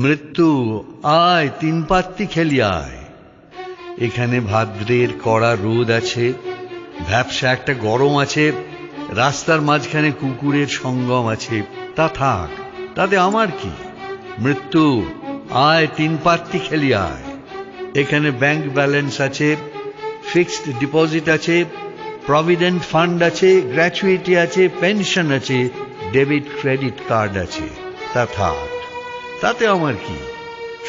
মৃত্যু আয় তিন পাত্তি খেলি আয়। এখানে ভাদ্রের কড়া রোদ আছে, ভ্যাপসা একটা গরম আছে, রাস্তার মাঝখানে কুকুরের সঙ্গম আছে। তা থাক, তাতে আমার কি? মৃত্যু আয় তিন পাত্তি খেলি আয়। এখানে ব্যাংক ব্যালেন্স আছে, ফিক্সড ডিপোজিট আছে, প্রভিডেন্ট ফান্ড আছে, গ্র্যাচুইটি আছে, পেনশন আছে, ডেবিট ক্রেডিট কার্ড আছে। তা থাক, তাতে আমার কি?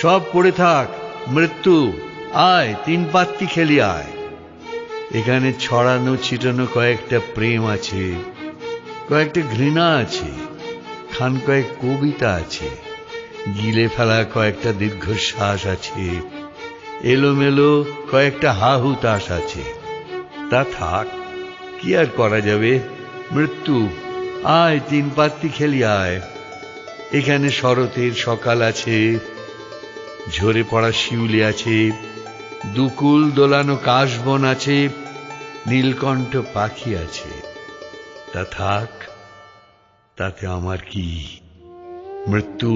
সব পড়ে থাক। মৃত্যু আয় তিন পাত্তি খেলি আয়। এখানে ছড়ানো ছিটানো কয়েকটা প্রেম আছে, কয়েকটা ঘৃণা আছে, খান কয়েক কবিতা আছে, গিলে ফেলা কয়েকটা দীর্ঘশ্বাস আছে, এলোমেলো কয়েকটা হাহুতাশ আছে। তা থাক, কি আর করা যাবে? মৃত্যু আয় তিন পাত্তি খেলি আয়। এখানে শরতের সকাল আছে, ঝরে পড়া শিউলি আছে, দুকুল দোলানো কাশবন আছে, নীলকণ্ঠ পাখি আছে। তা থাক, তাতে আমার কি? মৃত্যু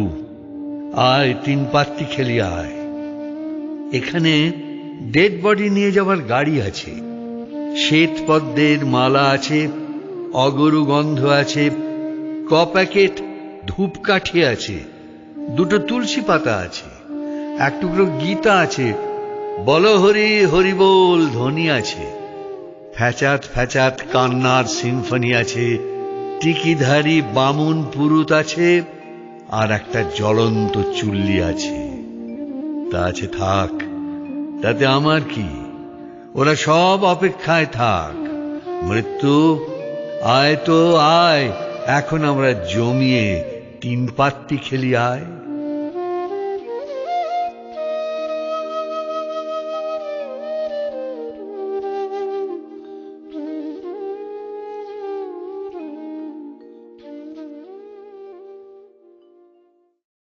আয় তিন পাত্তি খেলি আয়। এখানে ডেড বডি নিয়ে যাওয়ার গাড়ি আছে, শ্বেত পদ্মের মালা আছে, অগরু গন্ধ আছে, ক প্যাকেট ধূপকাঠি আছে, দুটো তুলসী পাতা আছে, এক টুকরো গীতা আছে, বল হরি হরি বল ধ্বনি আছে, ফ্যাচাত ফ্যাচাত কান্নার সিম্ফনি আছে, টিকিধারী বামুন পুরুত আছে, আর একটা জ্বলন্ত চুল্লি আছে। তা আছে থাক, তাতে আমার কি? ওরা সব অপেক্ষায় থাক। মৃত্যু আয় তো আয়, এখন আমরা জমিয়ে তিন পাত্তি খেলি আয়।